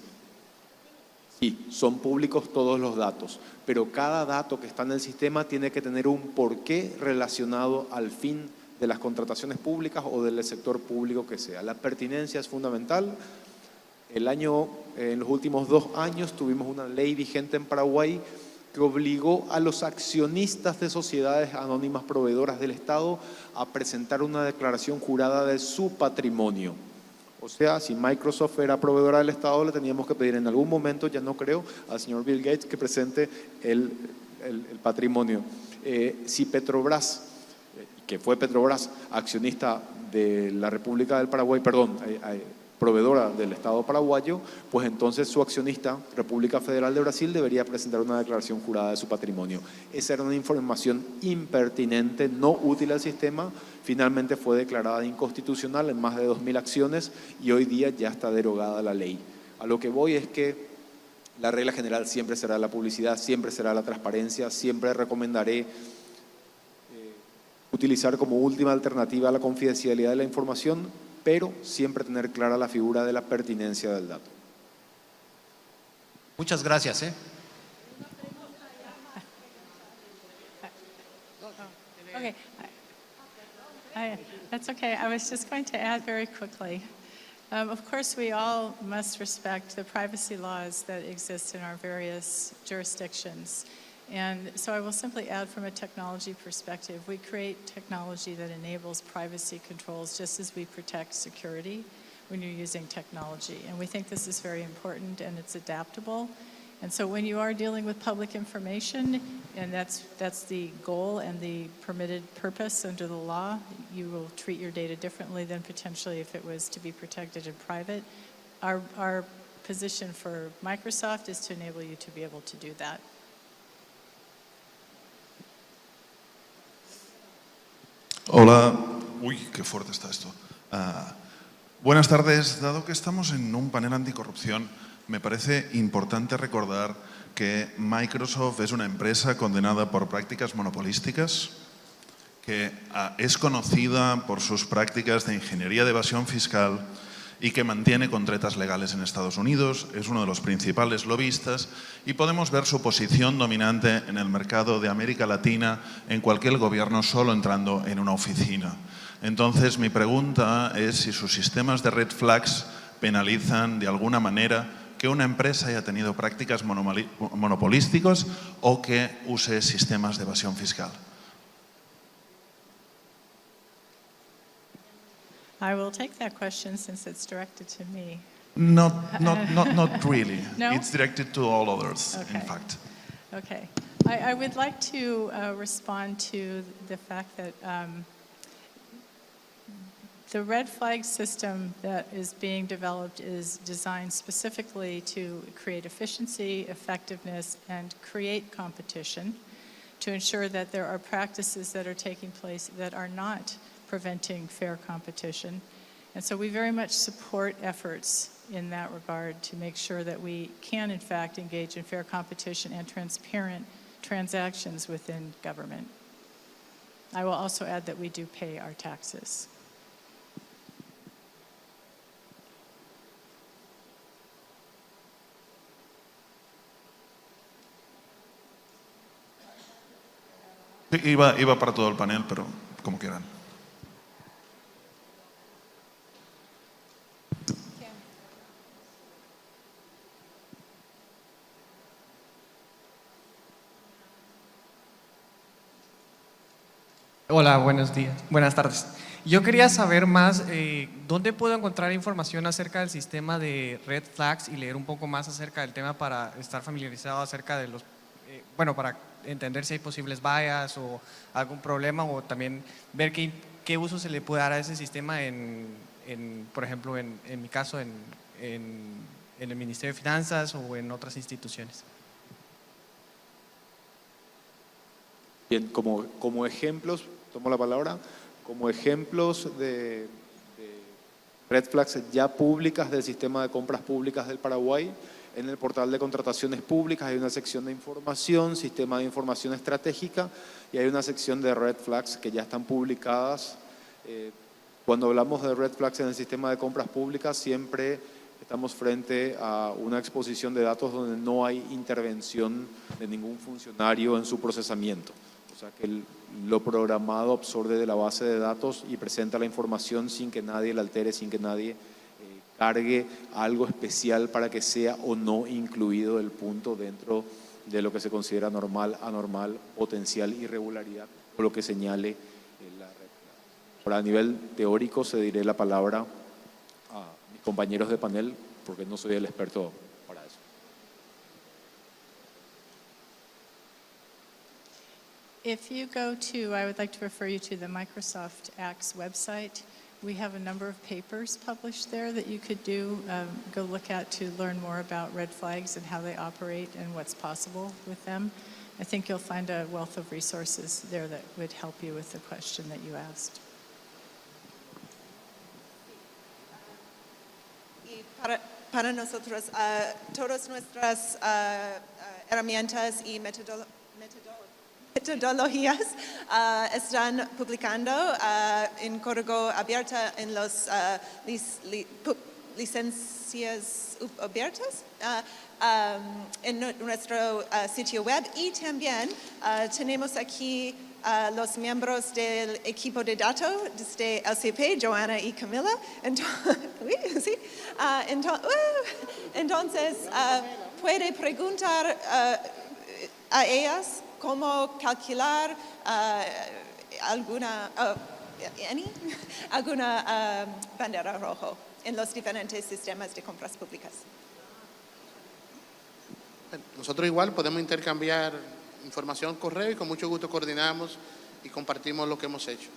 Sí, son públicos todos los datos, pero cada dato que está en el sistema tiene que tener un porqué relacionado al fin de las contrataciones públicas o del sector público que sea. La pertinencia es fundamental. En los últimos 2 años tuvimos una ley vigente en Paraguay que obligó a los accionistas de sociedades anónimas proveedoras del Estado a presentar una declaración jurada de su patrimonio. O sea, si Microsoft era proveedora del Estado, le teníamos que pedir en algún momento, ya no creo, al señor Bill Gates que presente el patrimonio. Si Petrobras, que fue Petrobras accionista de la República del Paraguay, perdón, proveedora del Estado paraguayo, pues entonces su accionista, República Federal de Brasil, debería presentar una declaración jurada de su patrimonio. Esa era una información impertinente, no útil al sistema, finalmente fue declarada inconstitucional en más de 2.000 acciones y hoy día ya está derogada la ley. A lo que voy es que la regla general siempre será la publicidad, siempre será la transparencia, siempre recomendaré utilizar como última alternativa la confidencialidad de la información, pero siempre tener clara la figura de la pertinencia del dato. Muchas gracias. Okay. That's okay. I was just going to add very quickly. Of course, we all must respect the privacy laws that exist in our various jurisdictions. And so I will simply add from a technology perspective, we create technology that enables privacy controls just as we protect security when you're using technology. And we think this is very important and it's adaptable. And so when you are dealing with public information, and that's the goal and the permitted purpose under the law, you will treat your data differently than potentially if it was to be protected in private. Our position for Microsoft is to enable you to be able to do that. Hola, uy, qué fuerte está esto. Buenas tardes. Dado que estamos en un panel anticorrupción, me parece importante recordar que Microsoft es una empresa condenada por prácticas monopolísticas, que es conocida por sus prácticas de ingeniería de evasión fiscal y que mantiene contretas legales en Estados Unidos, es uno de los principales lobistas y podemos ver su posición dominante en el mercado de América Latina en cualquier gobierno solo entrando en una oficina. Entonces, mi pregunta es si sus sistemas de red flags penalizan de alguna manera que una empresa haya tenido prácticas monopolísticas o que use sistemas de evasión fiscal. I will take that question since it's directed to me. Not really. No? It's directed to all others, in Okay. fact. Okay. I would like to respond to the fact that the red flag system that is being developed is designed specifically to create efficiency, effectiveness, and create competition to ensure that there are practices that are taking place that are not preventing fair competition. And so we very much support efforts in that regard to make sure that we can, in fact, engage in fair competition and transparent transactions within government. I will also add that we do pay our taxes. Iba para todo el panel, pero como quieran. Hola, buenos días, buenas tardes. Yo quería saber más, ¿dónde puedo encontrar información acerca del sistema de red flags y leer un poco más acerca del tema para estar familiarizado acerca de los, para entender si hay posibles bias o algún problema o también ver qué uso se le puede dar a ese sistema por ejemplo, en mi caso, en el Ministerio de Finanzas o en otras instituciones? Bien, como ejemplos, tomo la palabra, como ejemplos de red flags ya públicas del sistema de compras públicas del Paraguay, en el portal de contrataciones públicas hay una sección de información, sistema de información estratégica, y hay una sección de red flags que ya están publicadas. Cuando hablamos de red flags en el sistema de compras públicas, siempre estamos frente a una exposición de datos donde no hay intervención de ningún funcionario en su procesamiento. O sea que lo programado absorbe de la base de datos y presenta la información sin que nadie la altere, sin que nadie cargue algo especial para que sea o no incluido el punto dentro de lo que se considera normal, anormal, potencial irregularidad o lo que señale la red. Ahora, a nivel teórico se diré la palabra a mis compañeros de panel porque no soy el experto para eso. If you go to, I would like to refer you to the Microsoft Acts website, We have a number of papers published there that you could go look at to learn more about red flags and how they operate and what's possible with them. I think you'll find a wealth of resources there that would help you with the question that you asked. Y para nosotros, todas nuestras herramientas y metodologías están publicando en código abierto en las licencias abiertas en nuestro sitio web, y también tenemos aquí los miembros del equipo de datos desde LCP, Joana y Camila. Entonces, puede preguntar a ellas cómo calcular alguna bandera roja en los diferentes sistemas de compras públicas. Nosotros igual podemos intercambiar información, correo, y con mucho gusto coordinamos y compartimos lo que hemos hecho.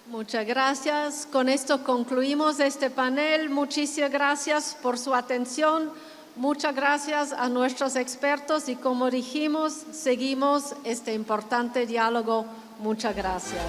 Muchas gracias. Con esto concluimos este panel. Muchísimas gracias por su atención. Muchas gracias a nuestros expertos y, como dijimos, seguimos este importante diálogo. Muchas gracias.